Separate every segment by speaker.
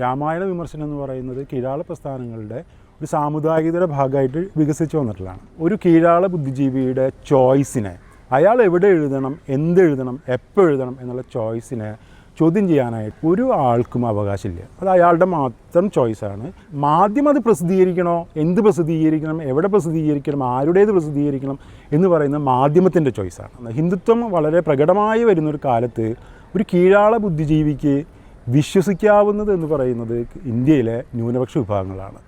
Speaker 1: രാമായണ വിമർശനം എന്ന് പറയുന്നത് കീഴാള പ്രസ്ഥാനങ്ങളുടെ ഒരു സാമുദായികതയുടെ ഭാഗമായിട്ട് വികസിച്ചു വന്നിട്ടുള്ളതാണ്. ഒരു കീഴാള ബുദ്ധിജീവിയുടെ ചോയ്സിനെ, അയാൾ എവിടെ എഴുതണം, എന്തെഴുതണം, എപ്പോൾ എഴുതണം എന്നുള്ള ചോയ്സിനെ ചോദ്യം ചെയ്യാനായിട്ട് ഒരു ആൾക്കും അവകാശമില്ല. അത് അയാളുടെ മാത്രം ചോയ്സാണ്. മാധ്യമം അത് പ്രസിദ്ധീകരിക്കണോ, എന്ത് പ്രസിദ്ധീകരിക്കണം, എവിടെ പ്രസിദ്ധീകരിക്കണം, ആരുടേത് പ്രസിദ്ധീകരിക്കണം എന്ന് പറയുന്നത് മാധ്യമത്തിൻ്റെ ചോയ്സാണ്. ഹിന്ദുത്വം വളരെ പ്രകടമായി വരുന്നൊരു കാലത്ത് ഒരു കീഴാള ബുദ്ധിജീവിക്ക് വിശ്വസിക്കാവുന്നത് എന്ന് പറയുന്നത് ഇന്ത്യയിലെ ന്യൂനപക്ഷ വിഭാഗങ്ങളാണ്.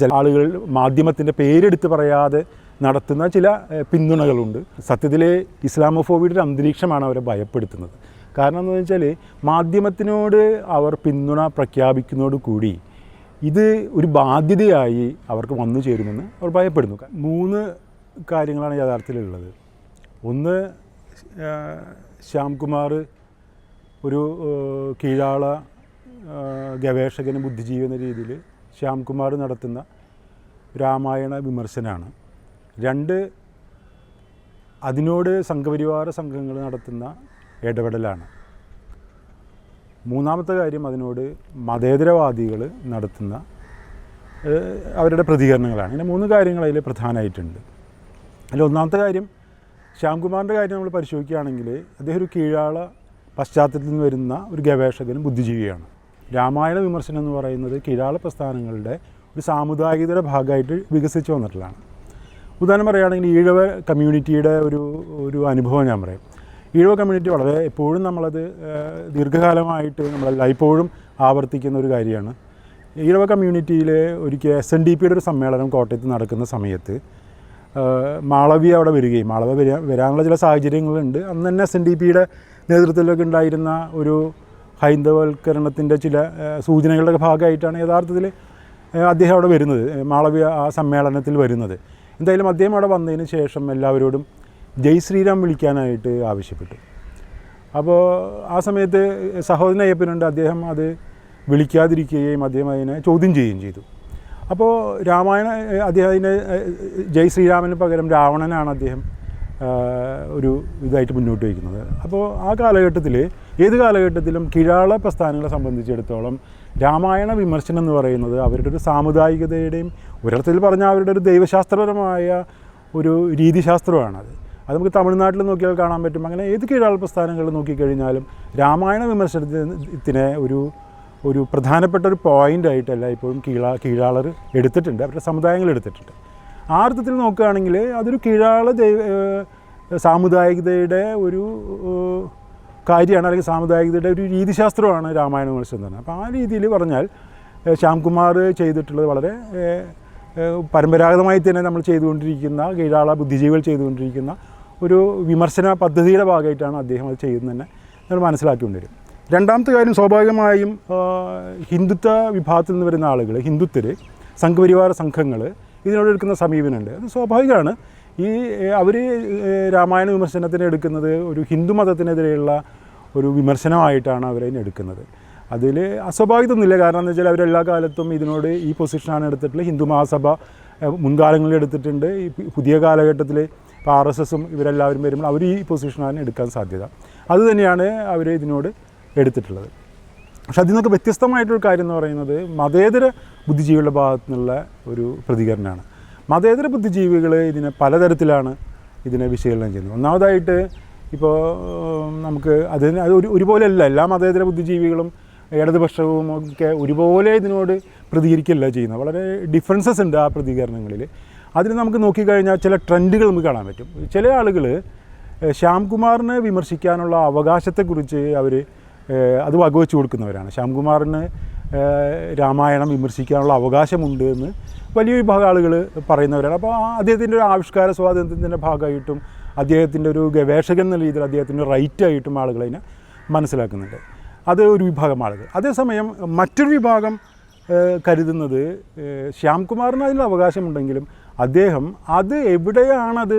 Speaker 1: ചില ആളുകൾ മാധ്യമത്തിൻ്റെ പേരെടുത്ത് പറയാതെ നടത്തുന്ന ചില പിന്തുണകളുണ്ട്. സത്യത്തിൽ ഇസ്ലാമോഫോബിയുടെ ഒരു അന്തരീക്ഷമാണ് അവരെ ഭയപ്പെടുത്തുന്നത്. കാരണം എന്താണെന്ന് വെച്ചാൽ മാധ്യമത്തിനോട് അവർ പിന്തുണ പ്രഖ്യാപിക്കുന്നതോടുകൂടി ഇത് ഒരു ബാധ്യതയായി അവർക്ക് വന്നു ചേരുമെന്ന് അവർ ഭയപ്പെടുന്നു. 3 കാര്യങ്ങളാണ് യഥാർത്ഥത്തിലുള്ളത്. ഒന്ന്, ശ്യാംകുമാർ ഒരു കീഴാള ഗവേഷകന്, ബുദ്ധിജീവി എന്ന രീതിയിൽ ശ്യാംകുമാർ നടത്തുന്ന രാമായണ വിമർശനമാണ്. 2, അതിനോട് സംഘപരിവാര സംഘങ്ങൾ നടത്തുന്ന ഇടപെടലാണ്. 3-ാമത്തെ കാര്യം, അതിനോട് മതേതരവാദികൾ നടത്തുന്ന അവരുടെ പ്രതികരണങ്ങളാണ്. ഇങ്ങനെ 3 കാര്യങ്ങൾ അതിൽ പ്രധാനമായിട്ടുണ്ട്. അതിൽ 1-ാമത്തെ കാര്യം, ശ്യാംകുമാറിൻ്റെ കാര്യം നമ്മൾ പരിശോധിക്കുകയാണെങ്കിൽ അദ്ദേഹം ഒരു കീഴാള പശ്ചാത്തലത്തിൽ നിന്ന് വരുന്ന ഒരു ഗവേഷകനും ബുദ്ധിജീവിയാണ്. രാമായണ വിമർശനം എന്ന് പറയുന്നത് കീഴാള പ്രസ്ഥാനങ്ങളുടെ ഒരു സാമുദായികതയുടെ ഭാഗമായിട്ട് വികസിച്ചു വന്നിട്ടുള്ളതാണ്. ഉദാഹരണം പറയുകയാണെങ്കിൽ ഈഴവ കമ്മ്യൂണിറ്റിയുടെ ഒരു അനുഭവം ഞാൻ പറയാം. ഈഴവ കമ്മ്യൂണിറ്റി വളരെ എപ്പോഴും നമ്മളത് ദീർഘകാലമായിട്ട് നമ്മളെപ്പോഴും ആവർത്തിക്കുന്ന ഒരു കാര്യമാണ്. ഈഴവ കമ്മ്യൂണിറ്റിയിൽ ഒരിക്കൽ SNDPയുടെ ഒരു സമ്മേളനം കോട്ടയത്ത് നടക്കുന്ന സമയത്ത് മാളവ്യ അവിടെ വരികയും, മാളവ്യ വരാനുള്ള ചില സാഹചര്യങ്ങളുണ്ട്. അന്ന് തന്നെ SNDPയുടെ നേതൃത്വത്തിലൊക്കെ ഉണ്ടായിരുന്ന ഒരു ഹൈന്ദവവൽക്കരണത്തിൻ്റെ ചില സൂചനകളുടെ ഭാഗമായിട്ടാണ് യഥാർത്ഥത്തിൽ അദ്ദേഹം അവിടെ വരുന്നത്, മാളവ്യ ആ സമ്മേളനത്തിൽ വരുന്നത്. എന്തായാലും അദ്ദേഹം അവിടെ വന്നതിന് ശേഷം എല്ലാവരോടും ജയ് ശ്രീരാം വിളിക്കാനായിട്ട് ആവശ്യപ്പെട്ടു. അപ്പോൾ ആ സമയത്ത് സഹോദരൻ അയ്യപ്പനുണ്ട്, അദ്ദേഹം അത് വിളിക്കാതിരിക്കുകയും അദ്ദേഹം അതിനെ ചോദ്യം ചെയ്യുകയും ചെയ്തു. അപ്പോൾ അദ്ദേഹം അതിനെ ജയ് ശ്രീരാമന് പകരം രാവണനാണ് അദ്ദേഹം ഒരു ഇതായിട്ട് മുന്നോട്ട് വയ്ക്കുന്നത്. അപ്പോൾ ആ കാലഘട്ടത്തിൽ, ഏത് കാലഘട്ടത്തിലും കീഴാള പ്രസ്ഥാനങ്ങളെ സംബന്ധിച്ചിടത്തോളം രാമായണ വിമർശനം എന്ന് പറയുന്നത് അവരുടെ ഒരു സാമുദായികതയുടെയും ഒരിടത്തിൽ പറഞ്ഞാൽ അവരുടെ ഒരു ദൈവശാസ്ത്രപരമായ ഒരു രീതിശാസ്ത്രമാണത്. അത് നമുക്ക് തമിഴ്നാട്ടിൽ നോക്കിയാൽ കാണാൻ പറ്റും. അങ്ങനെ ഏത് കീഴാള പ്രസ്ഥാനങ്ങൾ നോക്കിക്കഴിഞ്ഞാലും രാമായണ വിമർശനത്തിനെ ഒരു പ്രധാനപ്പെട്ട ഒരു പോയിൻ്റായിട്ടല്ല ഇപ്പോഴും കീഴാളർ എടുത്തിട്ടുണ്ട്, അവരുടെ സമുദായങ്ങൾ എടുത്തിട്ടുണ്ട്. ആ അർത്ഥത്തിൽ നോക്കുകയാണെങ്കിൽ അതൊരു കീഴാള സാമുദായികതയുടെ ഒരു കാര്യമാണ്, അല്ലെങ്കിൽ സാമുദായികതയുടെ ഒരു രീതിശാസ്ത്രമാണ് രാമായണ വിമർശനം എന്ന് പറഞ്ഞാൽ. അപ്പോൾ ആ രീതിയിൽ പറഞ്ഞാൽ ശ്യാംകുമാർ ചെയ്തിട്ടുള്ളത് വളരെ പരമ്പരാഗതമായി തന്നെ നമ്മൾ ചെയ്തുകൊണ്ടിരിക്കുന്ന, കീഴാള ബുദ്ധിജീവികൾ ചെയ്തുകൊണ്ടിരിക്കുന്ന ഒരു വിമർശന പദ്ധതിയുടെ ഭാഗമായിട്ടാണ് അദ്ദേഹം അത് ചെയ്യുന്നതെന്ന് നമ്മൾ മനസ്സിലാക്കിക്കൊണ്ടിരും. 2-ാമത്തെ കാര്യം, സ്വാഭാവികമായും ഹിന്ദുത്വ വിഭാഗത്തിൽ നിന്ന് വരുന്ന ആളുകൾ, ഹിന്ദുത്വർ, സംഘപരിവാര സംഘങ്ങൾ ഇതിനോട് എടുക്കുന്ന സമീപനമുണ്ട്. അത് സ്വാഭാവികമാണ്. അവർ രാമായണ വിമർശനത്തിന് എടുക്കുന്നത് ഒരു ഹിന്ദു മതത്തിനെതിരെയുള്ള ഒരു വിമർശനമായിട്ടാണ് അവരതിനെ എടുക്കുന്നത്. അതിൽ അസ്വാഭാവികമൊന്നുമില്ല. കാരണം എന്ന് വെച്ചാൽ അവരെല്ലാ കാലത്തും ഇതിനോട് ഈ പൊസിഷനാണ് എടുത്തിട്ടുള്ളത്. ഹിന്ദു മഹാസഭ മുൻകാലങ്ങളിൽ എടുത്തിട്ടുണ്ട്. ഈ പുതിയ കാലഘട്ടത്തിൽ ഇപ്പോൾ RSSും ഇവരെല്ലാവരും വരുമ്പോൾ അവർ ഈ പൊസിഷനാണ് എടുക്കാൻ സാധ്യത. അതുതന്നെയാണ് അവർ ഇതിനോട് എടുത്തിട്ടുള്ളത്. പക്ഷെ അതിൽ നിന്നൊക്കെ വ്യത്യസ്തമായിട്ടൊരു കാര്യം എന്ന് പറയുന്നത് മതേതര ബുദ്ധിജീവികളുടെ ഭാഗത്തു നിന്നുള്ള ഒരു പ്രതികരണമാണ്. മതേതര ബുദ്ധിജീവികൾ ഇതിനെ പലതരത്തിലാണ് ഇതിനെ വിശകലനം ചെയ്യുന്നത്. ഒന്നാമതായിട്ട് ഇപ്പോൾ നമുക്ക് അത് ഒരുപോലെയല്ല, എല്ലാ മതേതര ബുദ്ധിജീവികളും ഇടതുപക്ഷവും ഒക്കെ ഒരുപോലെ ഇതിനോട് പ്രതികരിക്കുകയല്ല ചെയ്യുന്നത്. വളരെ ഡിഫറൻസസ് ഉണ്ട് ആ പ്രതികരണങ്ങളിൽ. അതിന് നമുക്ക് നോക്കിക്കഴിഞ്ഞാൽ ചില ട്രെൻഡുകൾ നമുക്ക് കാണാൻ പറ്റും. ചില ആളുകൾ ശ്യാംകുമാറിനെ വിമർശിക്കാനുള്ള അവകാശത്തെക്കുറിച്ച് അത് വകവെച്ച് കൊടുക്കുന്നവരാണ്. ശ്യാംകുമാറിന് രാമായണം വിമർശിക്കാനുള്ള അവകാശമുണ്ട് എന്ന് വലിയ വിഭാഗം ആളുകൾ പറയുന്നവരാണ്. അപ്പോൾ അദ്ദേഹത്തിൻ്റെ ഒരു ആവിഷ്കാര സ്വാതന്ത്ര്യത്തിൻ്റെ ഭാഗമായിട്ടും അദ്ദേഹത്തിൻ്റെ ഒരു ഗവേഷകൻ എന്ന രീതിയിൽ അദ്ദേഹത്തിൻ്റെ റൈറ്റായിട്ടും ആളുകൾ അതിനെ മനസ്സിലാക്കുന്നുണ്ട്. അത് ഒരു വിഭാഗം ആളുകൾ. അതേസമയം മറ്റൊരു വിഭാഗം കരുതുന്നത് ശ്യാംകുമാറിന് അതിനുള്ള അവകാശമുണ്ടെങ്കിലും അദ്ദേഹം അത് എവിടെയാണത്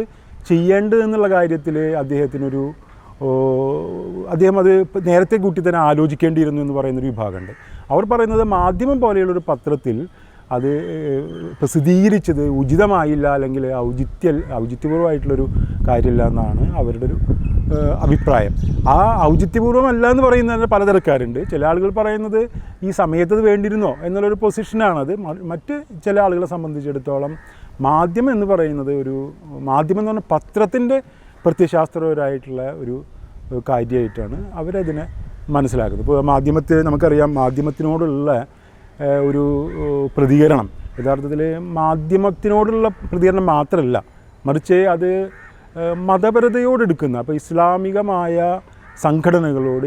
Speaker 1: ചെയ്യേണ്ടതെന്നുള്ള കാര്യത്തിൽ അദ്ദേഹം അത് നേരത്തെ കൂട്ടി തന്നെ ആലോചിക്കേണ്ടിയിരുന്നു എന്ന് പറയുന്നൊരു വിഭാഗമുണ്ട്. അവർ പറയുന്നത് മാധ്യമം പോലെയുള്ളൊരു പത്രത്തിൽ അത് പ്രസിദ്ധീകരിച്ചത് ഉചിതമായില്ല, അല്ലെങ്കിൽ ഔചിത്യപൂർവ്വമായിട്ടുള്ളൊരു കാര്യമില്ല എന്നാണ് അവരുടെ ഒരു അഭിപ്രായം. ആ ഔചിത്യപൂർവ്വമല്ല എന്ന് പറയുന്നതിന് പലതരക്കാരുണ്ട്. ചില ആളുകൾ പറയുന്നത് ഈ സമയത്ത് വേണ്ടിയിരുന്നോ എന്നുള്ളൊരു പൊസിഷനാണത്. മറ്റ് ചില ആളുകളെ സംബന്ധിച്ചിടത്തോളം മാധ്യമം എന്ന് പറയുന്നത് മാധ്യമം എന്ന് പറഞ്ഞാൽ പത്രത്തിൻ്റെ പ്രത്യയശാസ്ത്രപരമായിട്ടുള്ള ഒരു കാര്യമായിട്ടാണ് അവരതിനെ മനസ്സിലാക്കുന്നത്. ഇപ്പോൾ നമുക്കറിയാം മാധ്യമത്തിനോടുള്ള ഒരു പ്രതികരണം യഥാർത്ഥത്തിൽ മാധ്യമത്തിനോടുള്ള പ്രതികരണം മാത്രമല്ല, മറിച്ച് അത് മതപരതയോടെടുക്കുന്ന, അപ്പോൾ ഇസ്ലാമികമായ സംഘടനകളോട്,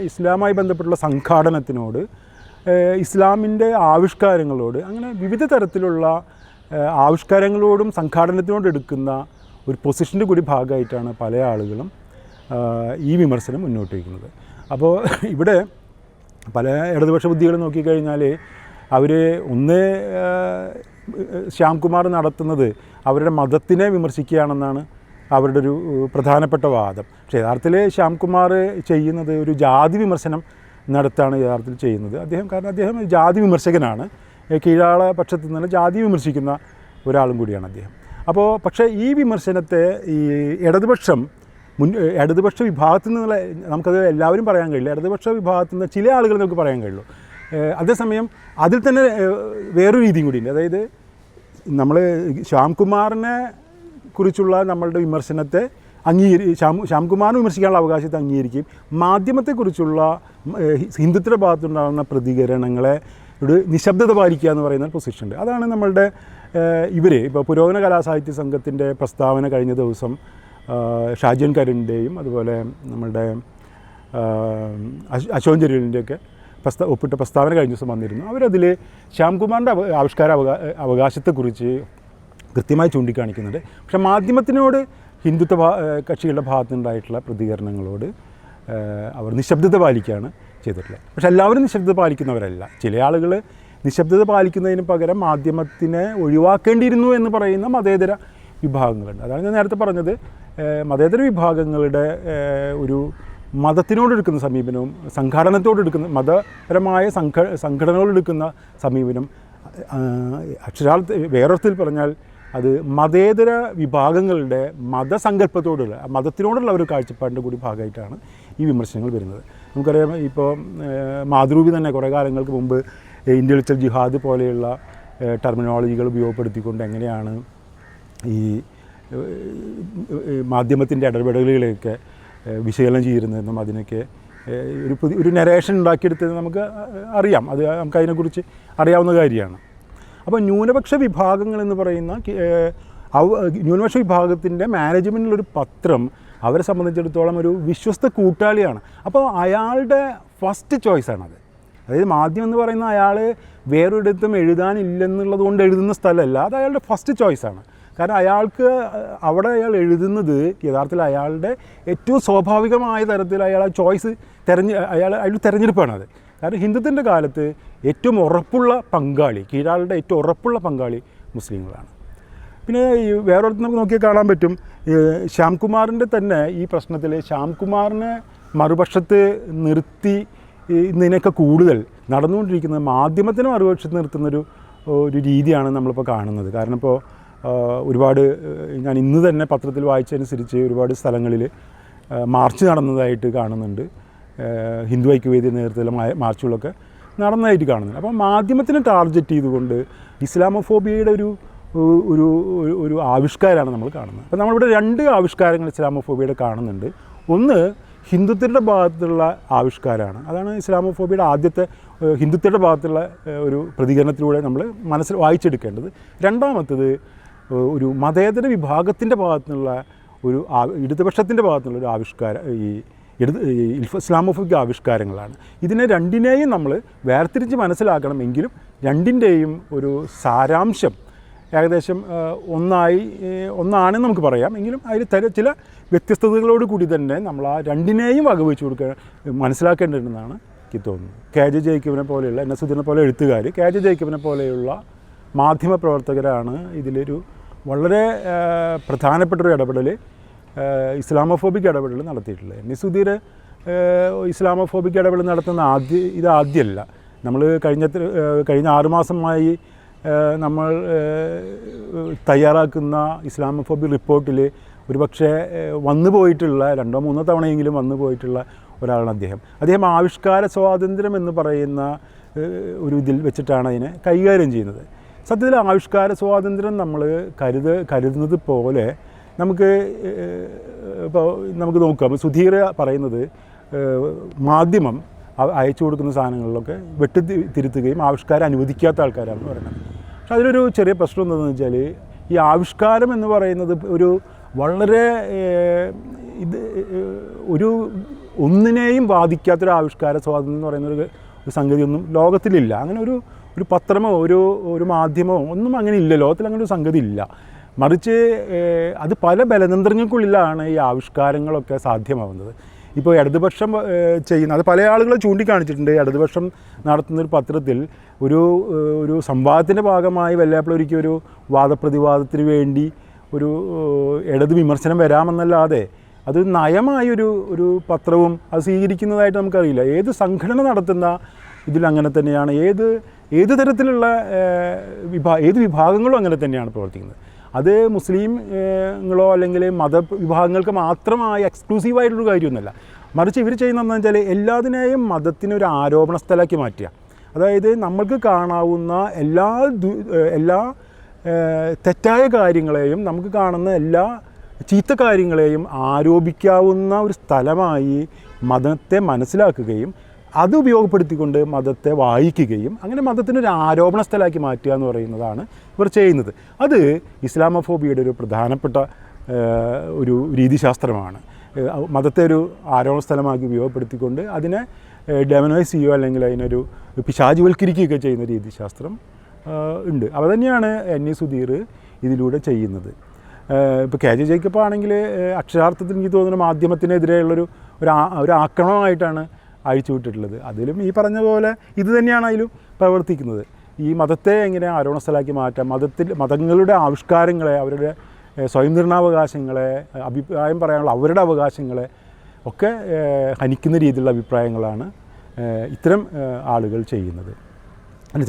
Speaker 1: ഇസ്ലാമായി ബന്ധപ്പെട്ടുള്ള സംഘാടനത്തിനോട്, ഇസ്ലാമിൻ്റെ ആവിഷ്കാരങ്ങളോട്, അങ്ങനെ വിവിധ തരത്തിലുള്ള ആവിഷ്കാരങ്ങളോടും സംഘാടനത്തിനോട് എടുക്കുന്ന ഒരു പൊസിഷൻ്റെ കൂടി ഭാഗമായിട്ടാണ് പല ആളുകളും ഈ വിമർശനം മുന്നോട്ട് വയ്ക്കുന്നത്. അപ്പോൾ ഇവിടെ പല ഇടതുപക്ഷ ബുദ്ധികൾ നോക്കിക്കഴിഞ്ഞാൽ അവർ ശ്യാംകുമാർ നടത്തുന്നത് അവരുടെ മതത്തിനെ വിമർശിക്കുകയാണെന്നാണ് അവരുടെ ഒരു പ്രധാനപ്പെട്ട വാദം. പക്ഷേ യഥാർത്ഥത്തിൽ ശ്യാംകുമാർ ചെയ്യുന്നത് ഒരു ജാതി വിമർശനം നടത്താണ് യഥാർത്ഥത്തിൽ ചെയ്യുന്നത്. കാരണം അദ്ദേഹം ജാതി വിമർശകനാണ്. കീഴാള പക്ഷത്തു നിന്ന് ജാതി വിമർശിക്കുന്ന ഒരാളും കൂടിയാണ് അദ്ദേഹം. പക്ഷേ ഈ വിമർശനത്തെ ഈ ഇടതുപക്ഷ വിഭാഗത്തിൽ നിന്നുള്ള, നമുക്കത് എല്ലാവരും പറയാൻ കഴിയില്ല, ഇടതുപക്ഷ വിഭാഗത്തിൽ നിന്ന് ചില ആളുകൾ നമുക്ക് പറയാൻ കഴിയുള്ളൂ. അതേസമയം അതിൽ തന്നെ വേറൊരു രീതിയും കൂടിയുണ്ട്. അതായത് നമ്മൾ ശ്യാംകുമാറിനെ കുറിച്ചുള്ള നമ്മളുടെ വിമർശനത്തെ ശ്യാംകുമാറിനെ വിമർശിക്കാനുള്ള അവകാശത്തെ അംഗീകരിക്കുകയും മാധ്യമത്തെക്കുറിച്ചുള്ള ഹിന്ദുത്വയുടെ ഭാഗത്തുണ്ടാകുന്ന പ്രതികരണങ്ങളെ ഒരു നിശബ്ദത പാലിക്കുക എന്ന് പറയുന്ന പൊസിഷനുണ്ട്. അതാണ് നമ്മളുടെ ഇപ്പോൾ പുരോഗമന കലാസാഹിത്യ സംഘത്തിൻ്റെ പ്രസ്താവന കഴിഞ്ഞ ദിവസം ഷാജൻ കരുണിൻ്റെയും അതുപോലെ നമ്മളുടെ അശോകൻ ചെരുവിൻ്റെയൊക്കെ ഒപ്പിട്ട പ്രസ്താവന കഴിഞ്ഞ ദിവസം വന്നിരുന്നു. അവരതിൽ ശ്യാംകുമാറിൻ്റെ ആവിഷ്കാര അവകാശത്തെക്കുറിച്ച് കൃത്യമായി ചൂണ്ടിക്കാണിക്കുന്നുണ്ട്. പക്ഷേ മാധ്യമത്തിനോട് ഹിന്ദുത്വ കക്ഷികളുടെ ഭാഗത്തുനിന്നുണ്ടായിട്ടുള്ള പ്രതികരണങ്ങളോട് അവർ നിശബ്ദത പാലിക്കുകയാണ് ചെയ്തിട്ടുള്ളത്. പക്ഷേ എല്ലാവരും നിശബ്ദത പാലിക്കുന്നവരല്ല. ചില ആളുകൾ നിശബ്ദത പാലിക്കുന്നതിന് പകരം മാധ്യമത്തിനെ ഒഴിവാക്കേണ്ടിയിരുന്നു എന്ന് പറയുന്ന മതേതര വിഭാഗങ്ങളുണ്ട്. അതാണ് ഞാൻ നേരത്തെ പറഞ്ഞത്. മതേതര വിഭാഗങ്ങളുടെ ഒരു മതത്തിനോടെടുക്കുന്ന സമീപനവും സംഘാടനത്തോടെടുക്കുന്ന മതപരമായ സംഘടനകളോടെടുക്കുന്ന സമീപനം വേറൊരുത്തിൽ പറഞ്ഞാൽ അത് മതേതര വിഭാഗങ്ങളുടെ മതസങ്കല്പത്തോടുള്ള, മതത്തിനോടുള്ള ഒരു കാഴ്ചപ്പാടിൻ്റെ കൂടി ഭാഗമായിട്ടാണ് ഈ വിമർശനങ്ങൾ വരുന്നത്. നമുക്കറിയാം, ഇപ്പോൾ മാതൃഭൂമി തന്നെ കുറേ കാലങ്ങൾക്ക് മുമ്പ് ഇൻ്റലക്ച്വൽ ജിഹാദ് പോലെയുള്ള ടെർമിനോളജികൾ ഉപയോഗപ്പെടുത്തിക്കൊണ്ട് എങ്ങനെയാണ് ഈ മാധ്യമത്തിൻ്റെ ഇടപെടലുകളെയൊക്കെ വിശകലനം ചെയ്യുന്നതെന്നും അതിനൊക്കെ ഒരു നരേഷൻ ഉണ്ടാക്കിയെടുത്തത് നമുക്ക് അറിയാം. നമുക്ക് അതിനെക്കുറിച്ച് അറിയാവുന്ന കാര്യമാണ്. അപ്പോൾ ന്യൂനപക്ഷ വിഭാഗങ്ങൾ എന്ന് പറയുന്ന ന്യൂനപക്ഷ വിഭാഗത്തിൻ്റെ മാനേജ്മെൻറ്റിലൊരു പത്രം അവരെ സംബന്ധിച്ചിടത്തോളം ഒരു വിശ്വസ്ത കൂട്ടാളിയാണ്. അപ്പോൾ അയാളുടെ ഫസ്റ്റ് ചോയ്സാണത്. അതായത് മാധ്യമം എന്ന് പറയുന്ന അയാൾ വേറൊരിടത്തും എഴുതാനില്ലെന്നുള്ളത് കൊണ്ട് എഴുതുന്ന സ്ഥലമല്ല, അത് അയാളുടെ ഫസ്റ്റ് ചോയ്സാണ്. കാരണം അയാൾക്ക് അവിടെ അയാൾ എഴുതുന്നത് യഥാർത്ഥത്തിൽ അയാളുടെ ഏറ്റവും സ്വാഭാവികമായ തരത്തിൽ അയാൾ ആ ചോയ്സ് അയാൾ തിരഞ്ഞെടുപ്പാണത്. കാരണം ഹിന്ദുത്വത്തിൻ്റെ കാലത്ത് ഏറ്റവും ഉറപ്പുള്ള പങ്കാളി, കീഴാളുടെ ഏറ്റവും ഉറപ്പുള്ള പങ്കാളി മുസ്ലിങ്ങളാണ്. പിന്നെ വേറൊരിടത്ത് നമുക്ക് നോക്കിയാൽ കാണാൻ പറ്റും, ശ്യാംകുമാറിൻ്റെ തന്നെ ഈ പ്രശ്നത്തിൽ ശ്യാംകുമാറിനെ മറുപക്ഷത്ത് നിർത്തി ഇതിനൊക്കെ കൂടുതൽ നടന്നുകൊണ്ടിരിക്കുന്നത് മാധ്യമത്തിന് മറുപക്ഷത്ത് നിർത്തുന്നൊരു രീതിയാണ് നമ്മളിപ്പോൾ കാണുന്നത്. കാരണം ഇപ്പോൾ ഒരുപാട് ഞാൻ ഇന്ന് തന്നെ പത്രത്തിൽ വായിച്ചതനുസരിച്ച് ഒരുപാട് സ്ഥലങ്ങളിൽ മാർച്ച് നടന്നതായിട്ട് കാണുന്നുണ്ട്. ഹിന്ദു ഐക്യവേദിയുടെ നേതൃത്വത്തിലുള്ള മാർച്ചുകളൊക്കെ നടന്നതായിട്ട് കാണുന്നുണ്ട്. അപ്പോൾ മാധ്യമത്തിനെ ടാർഗറ്റ് ചെയ്തുകൊണ്ട് ഇസ്ലാമോഫോബിയയുടെ ഒരു ആവിഷ്കാരമാണ് നമ്മൾ കാണുന്നത്. അപ്പോൾ നമ്മളിവിടെ രണ്ട് ആവിഷ്കാരങ്ങൾ ഇസ്ലാമോഫോബിയയുടെ കാണുന്നുണ്ട്. ഒന്ന് ഹിന്ദുത്വയുടെ ഭാഗത്തുള്ള ആവിഷ്കാരമാണ്. അതാണ് ഇസ്ലാമോഫോബിയയുടെ ആദ്യത്തെ ഹിന്ദുത്വയുടെ ഭാഗത്തുള്ള ഒരു പ്രതികരണത്തിലൂടെ നമ്മൾ മനസ്സിൽ വായിച്ചെടുക്കേണ്ടത്. രണ്ടാമത്തത് ഒരു മതേതര വിഭാഗത്തിൻ്റെ ഭാഗത്തുനിന്നുള്ള ഒരു ഇടതുപക്ഷത്തിൻ്റെ ഭാഗത്തുനിന്നുള്ള ഒരു ആവിഷ്കാരം, ഈ ഇസ്ലാമോഫോബിക് ആവിഷ്കാരങ്ങളാണ്. ഇതിനെ രണ്ടിനെയും നമ്മൾ വേർതിരിച്ച് മനസ്സിലാക്കണമെങ്കിലും രണ്ടിൻ്റെയും ഒരു സാരാംശം ഏകദേശം ഒന്നാണെന്ന് നമുക്ക് പറയാം. എങ്കിലും അതിൽ ചില വ്യത്യസ്തതകളോട് കൂടി തന്നെ നമ്മൾ ആ രണ്ടിനെയും വകവെച്ച് കൊടുക്കാൻ മനസ്സിലാക്കേണ്ടതെന്നാണ് എനിക്ക് തോന്നുന്നത്. കെ ജെ ജേക്കബിനെ പോലെയുള്ള, നസുദ്ദീനെ പോലെ എഴുത്തുകാർ, കെ ജെ ജേക്കബിനെ പോലെയുള്ള മാധ്യമപ്രവർത്തകരാണ് ഇതിലൊരു വളരെ പ്രധാനപ്പെട്ടൊരു ഇടപെടൽ, ഇസ്ലാമോഫോബിക് ഇടപെടൽ നടത്തിയിട്ടുള്ളത്. നസുദ്ദീൻ ഇസ്ലാമോഫോബിക് ഇടപെടൽ നടത്തുന്ന ആദ്യമല്ല. നമ്മൾ കഴിഞ്ഞ 6 മാസമായി നമ്മൾ തയ്യാറാക്കുന്ന ഇസ്ലാമോഫോബിക് റിപ്പോർട്ടിൽ ഒരുപക്ഷെ വന്നു പോയിട്ടുള്ള 2-3 തവണയെങ്കിലും വന്നു പോയിട്ടുള്ള ഒരാളാണ് അദ്ദേഹം ആവിഷ്കാര സ്വാതന്ത്ര്യം എന്ന് പറയുന്ന ഒരു ഇതിൽ വെച്ചിട്ടാണ് അതിനെ കൈകാര്യം ചെയ്യുന്നത്. സത്യത്തിൽ ആവിഷ്കാര സ്വാതന്ത്ര്യം നമ്മൾ കരുതുന്നത് പോലെ നമുക്ക് നോക്കാം. സുധീർ പറയുന്നത് മാധ്യമം അയച്ചു കൊടുക്കുന്ന സാധനങ്ങളിലൊക്കെ തിരുത്തുകയും ആവിഷ്കാരം അനുവദിക്കാത്ത ആൾക്കാരാണെന്ന് പറയുന്നത്. പക്ഷെ അതിലൊരു ചെറിയ പ്രശ്നം എന്താണെന്ന് വെച്ചാൽ ഈ ആവിഷ്കാരം എന്ന് പറയുന്നത് ഒരു വളരെ ഒരു ഒന്നിനെയും ബാധിക്കാത്തൊരു ആവിഷ്കാര സ്വാതന്ത്ര്യം എന്ന് പറയുന്ന ഒരു സംഗതിയൊന്നും ലോകത്തിലില്ല. അങ്ങനെ ഒരു പത്രമോ ഒരു മാധ്യമമോ ഒന്നും അങ്ങനെ ഇല്ല, ലോകത്തിൽ അങ്ങനെ ഒരു സംഗതി ഇല്ല. മറിച്ച് അത് പല ബലതന്ത്രങ്ങൾക്കുള്ളിലാണ് ഈ ആവിഷ്കാരങ്ങളൊക്കെ സാധ്യമാവുന്നത്. ഇപ്പോൾ ഇടതുപക്ഷം ചെയ്യുന്ന അത് പല ആളുകളും ചൂണ്ടിക്കാണിച്ചിട്ടുണ്ട്. ഇടതുപക്ഷം നടത്തുന്നൊരു പത്രത്തിൽ ഒരു സംവാദത്തിൻ്റെ ഭാഗമായി വല്ലപ്പോഴൊരിക്കൽ ഒരു വാദപ്രതിവാദത്തിന് വേണ്ടി ഒരു ഇടത് വിമർശനം വരാമെന്നല്ലാതെ അത് നയമായൊരു പത്രവും അത് സ്വീകരിക്കുന്നതായിട്ട് നമുക്കറിയില്ല. ഏത് സംഘടന നടത്തുന്ന ഇതിലങ്ങനെ തന്നെയാണ്. ഏത് തരത്തിലുള്ള ഏത് വിഭാഗങ്ങളും അങ്ങനെ തന്നെയാണ് പ്രവർത്തിക്കുന്നത്. അത് മുസ്ലിങ്ങളോ അല്ലെങ്കിൽ മതവിഭാഗങ്ങൾക്ക് മാത്രമായി എക്സ്ക്ലൂസീവായിട്ടുള്ളൊരു കാര്യമൊന്നുമല്ല. മറിച്ച് ഇവർ ചെയ്യുന്നതെന്ന് വെച്ചാൽ എല്ലാത്തിനെയും മതത്തിനൊരു ആരോപണ സ്ഥലമാക്കി മാറ്റുക. അതായത് നമ്മൾക്ക് കാണാവുന്ന എല്ലാ തെറ്റായ കാര്യങ്ങളെയും, നമുക്ക് കാണുന്ന എല്ലാ ചീത്ത കാര്യങ്ങളെയും ആരോപിക്കാവുന്ന ഒരു സ്ഥലമായി മതത്തെ മനസ്സിലാക്കുകയും അത് ഉപയോഗപ്പെടുത്തിക്കൊണ്ട് മതത്തെ വായിക്കുകയും അങ്ങനെ മതത്തിനൊരു ആരോപണ സ്ഥലമാക്കി മാറ്റുക എന്ന് പറയുന്നതാണ് ഇവർ ചെയ്യുന്നത്. അത് ഇസ്ലാമോഫോബിയയുടെ ഒരു പ്രധാനപ്പെട്ട ഒരു രീതിശാസ്ത്രമാണ്. മതത്തെ ഒരു ആരോപണ സ്ഥലമാക്കി ഉപയോഗപ്പെടുത്തിക്കൊണ്ട് അതിനെ ഡെമനൈസ് ചെയ്യുകയോ അല്ലെങ്കിൽ അതിനൊരു പിശാചുവൽക്കരിക്കുകയൊക്കെ ചെയ്യുന്ന രീതിശാസ്ത്രം ഉണ്ട്. അവ തന്നെയാണ് എൻ ഇ സുധീർ ഇതിലൂടെ ചെയ്യുന്നത്. ഇപ്പോൾ കെ ജെ ജേക്കബ് ആണെങ്കിൽ അക്ഷരാർത്ഥത്തിൽ എനിക്ക് തോന്നുന്നു മാധ്യമത്തിനെതിരെയുള്ളൊരു ആക്രമണമായിട്ടാണ് അഴിച്ചുവിട്ടിട്ടുള്ളത്. അതിലും ഈ പറഞ്ഞ പോലെ ഇത് തന്നെയാണ് അതിലും പ്രവർത്തിക്കുന്നത്. ഈ മതത്തെ എങ്ങനെ ആരോപണ സ്ഥലമാക്കി മാറ്റാം, മതങ്ങളുടെ ആവിഷ്കാരങ്ങളെ, അവരുടെ സ്വയം നിർണ്ണാവകാശങ്ങളെ, അഭിപ്രായം പറയാനുള്ള അവരുടെ അവകാശങ്ങളെ ഒക്കെ ഹനിക്കുന്ന രീതിയിലുള്ള അഭിപ്രായങ്ങളാണ് ഇത്തരം ആളുകൾ ചെയ്യുന്നത്.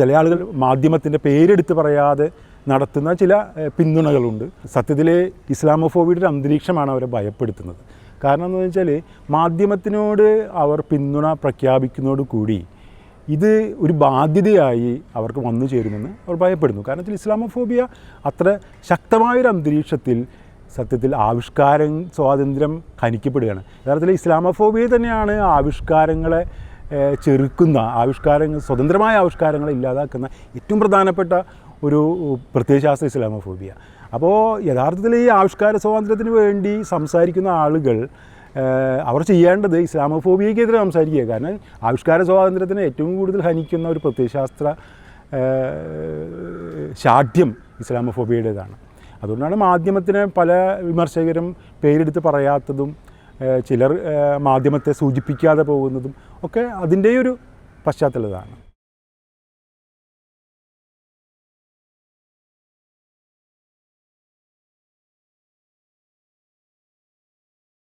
Speaker 1: ചില ആളുകൾ മാധ്യമത്തിൻ്റെ പേരെടുത്ത് പറയാതെ നടത്തുന്ന ചില പിന്തുണകളുണ്ട്. സത്യത്തിൽ ഇസ്ലാമോഫോബിയുടെ ഒരു അന്തരീക്ഷമാണ് അവരെ ഭയപ്പെടുത്തുന്നത്. കാരണം എന്താണെന്ന് വെച്ചാൽ മാധ്യമത്തിനോട് അവർ പിന്തുണ പ്രഖ്യാപിക്കുന്നതോടുകൂടി ഇത് ഒരു ബാധ്യതയായി അവർക്ക് വന്നു ചേരുമെന്ന് അവർ ഭയപ്പെടുന്നു. കാരണം വെച്ചാൽ ഇസ്ലാമോഫോബിയ അത്ര ശക്തമായൊരു അന്തരീക്ഷത്തിൽ സത്യത്തിൽ ആവിഷ്കാര സ്വാതന്ത്ര്യം ഹനിക്കപ്പെടുകയാണ്. യഥാർത്ഥത്തിൽ ഇസ്ലാമോഫോബിയ തന്നെയാണ് ആവിഷ്കാരങ്ങളെ ചെറുക്കുന്ന, സ്വതന്ത്രമായ ആവിഷ്കാരങ്ങളെ ഇല്ലാതാക്കുന്ന ഏറ്റവും പ്രധാനപ്പെട്ട ഒരു പ്രത്യയശാസ്ത്ര ഇസ്ലാമോഫോബിയ. അപ്പോൾ യഥാർത്ഥത്തിൽ ഈ ആവിഷ്കാര സ്വാതന്ത്ര്യത്തിന് വേണ്ടി സംസാരിക്കുന്ന ആളുകൾ അവർ ചെയ്യേണ്ടത് ഇസ്ലാമോഫോബിയക്കെതിരെ സംസാരിക്കുക. കാരണം ആവിഷ്കാര സ്വാതന്ത്ര്യത്തിന് ഏറ്റവും കൂടുതൽ ഹനിക്കുന്ന ഒരു പ്രത്യയശാസ്ത്ര ശാഠ്യം ഇസ്ലാമോഫോബിയയുടേതാണ്. അതുകൊണ്ടാണ് മാധ്യമത്തിന് പല വിമർശകരും പേരെടുത്ത് പറയാത്തതും ചിലർ മാധ്യമത്തെ സൂചിപ്പിക്കാതെ പോകുന്നതും ഒക്കെ അതിൻ്റെയൊരു പശ്ചാത്തലമാണ്.